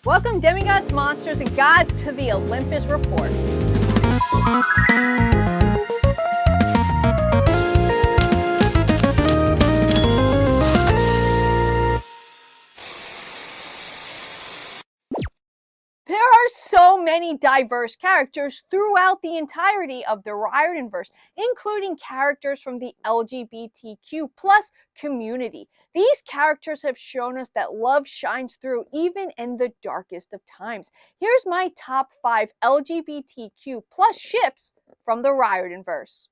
Welcome demigods, monsters, and gods to the Olympus Report. There are so many diverse characters throughout the entirety of the Riordanverse, including characters from the LGBTQ plus community. These characters have shown us that love shines through even in the darkest of times. Here's my top 5 LGBTQ plus ships from the Riordanverse.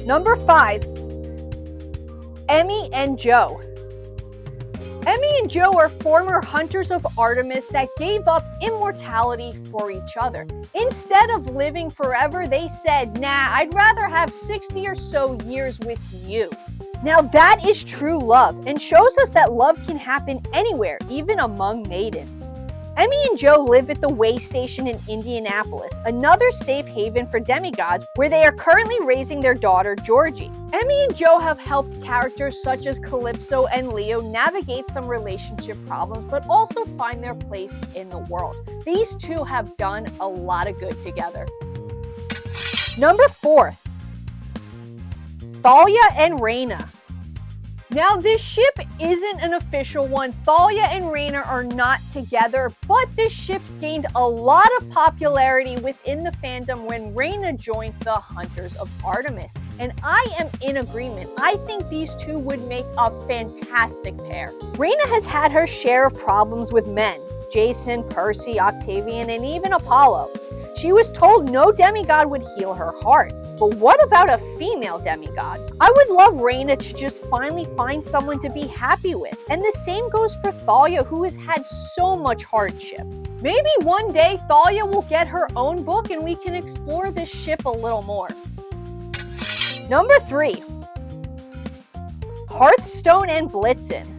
Number 5, Emmy and Joe. Emmy and Joe are former hunters of Artemis that gave up immortality for each other. Instead of living forever, they said, nah, I'd rather have 60 or so years with you. Now that is true love and shows us that love can happen anywhere, even among maidens. Emmy and Joe live at the Way Station in Indianapolis, another safe haven for demigods where they are currently raising their daughter, Georgie. Emmy and Joe have helped characters such as Calypso and Leo navigate some relationship problems, but also find their place in the world. These two have done a lot of good together. Number 4, Thalia and Raina. Now, this ship isn't an official one. Thalia and Raina are not together, but this ship gained a lot of popularity within the fandom when Raina joined the Hunters of Artemis. And I am in agreement. I think these two would make a fantastic pair. Raina has had her share of problems with men: Jason, Percy, Octavian, and even Apollo. She was told no demigod would heal her heart. But what about a female demigod? I would love Raina to just finally find someone to be happy with. And the same goes for Thalia, who has had so much hardship. Maybe one day Thalia will get her own book and we can explore this ship a little more. Number 3, Hearthstone and Blitzen.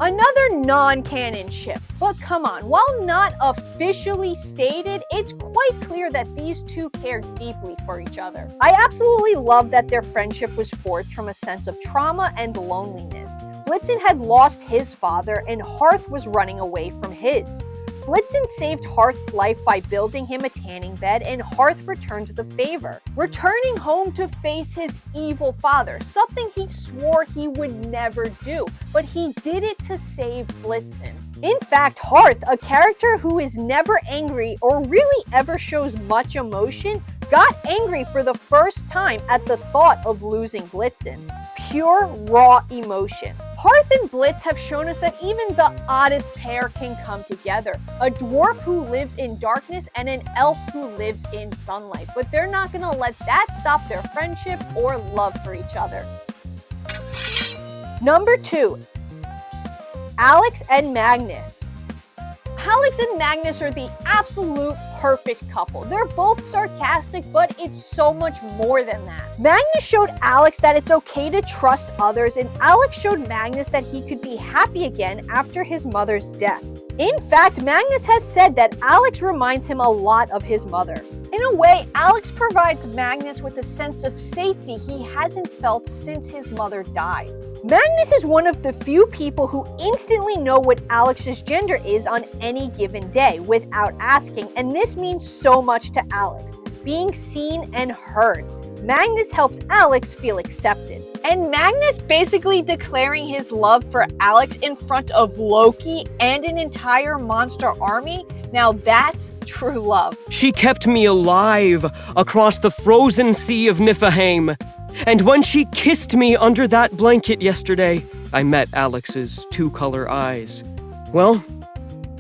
Another non-canon ship, but come on, while not officially stated, it's quite clear that these two care deeply for each other. I absolutely love that their friendship was forged from a sense of trauma and loneliness. Blitzen had lost his father and Hearth was running away from his. Blitzen saved Hearth's life by building him a tanning bed, and Hearth returned the favor, returning home to face his evil father, something he swore he would never do, but he did it to save Blitzen. In fact, Hearth, a character who is never angry or really ever shows much emotion, got angry for the first time at the thought of losing Blitzen. Pure, raw emotion. Hearth and Blitz have shown us that even the oddest pair can come together. A dwarf who lives in darkness and an elf who lives in sunlight. But they're not going to let that stop their friendship or love for each other. Number 2, Alex and Magnus. Alex and Magnus are the absolute perfect couple. They're both sarcastic, but it's so much more than that. Magnus showed Alex that it's okay to trust others, and Alex showed Magnus that he could be happy again after his mother's death. In fact, Magnus has said that Alex reminds him a lot of his mother. In a way, Alex provides Magnus with a sense of safety he hasn't felt since his mother died. Magnus is one of the few people who instantly know what Alex's gender is on any given day without asking, and this means so much to Alex, being seen and heard. Magnus helps Alex feel accepted. And Magnus basically declaring his love for Alex in front of Loki and an entire monster army, now that's true love. She kept me alive across the frozen sea of Niflheim. And when she kissed me under that blanket yesterday, I met Alex's two-color eyes. Well,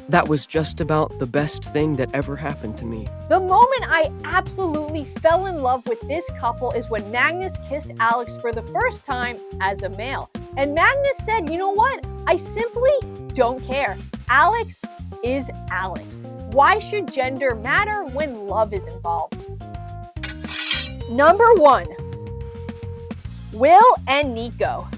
that was just about the best thing that ever happened to me. The moment I absolutely fell in love with this couple is when Magnus kissed Alex for the first time as a male. And Magnus said, you know what? I simply don't care. Alex is Alex. Why should gender matter when love is involved? Number 1, Will and Nico.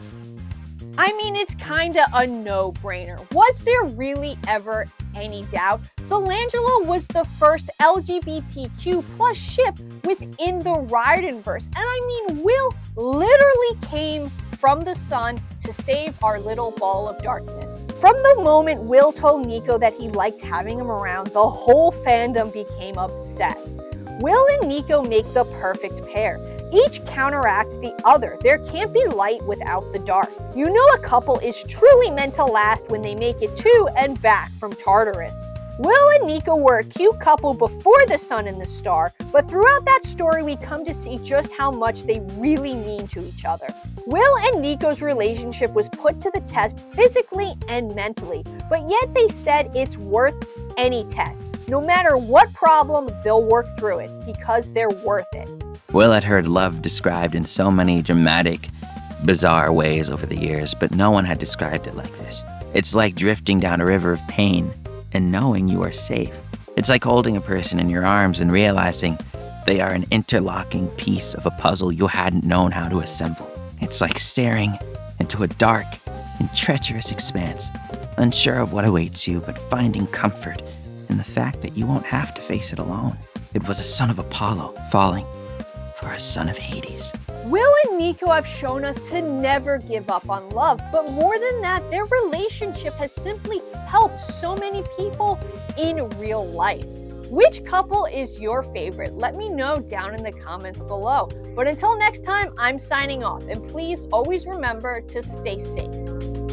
I mean, it's kinda a no-brainer. Was there really ever any doubt, Solangelo was the first LGBTQ plus ship within the Riordanverse. And I mean, Will literally came from the sun to save our little ball of darkness. From the moment Will told Nico that he liked having him around, the whole fandom became obsessed. Will and Nico make the perfect pair. Each counteract the other. There can't be light without the dark. You know a couple is truly meant to last when they make it to and back from Tartarus. Will and Nico were a cute couple before the sun and the star, but throughout that story we come to see just how much they really mean to each other. Will and Nico's relationship was put to the test physically and mentally, but yet they said it's worth any test. No matter what problem, they'll work through it because they're worth it. Will had heard love described in so many dramatic, bizarre ways over the years, but no one had described it like this. It's like drifting down a river of pain and knowing you are safe. It's like holding a person in your arms and realizing they are an interlocking piece of a puzzle you hadn't known how to assemble. It's like staring into a dark and treacherous expanse, unsure of what awaits you, but finding comfort in the fact that you won't have to face it alone. It was a son of Apollo falling for a son of Hades. Will and Nico have shown us to never give up on love, but more than that, their relationship has simply helped so many people in real life. Which couple is your favorite? Let me know down in the comments below. But until next time, I'm signing off, and please always remember to stay safe.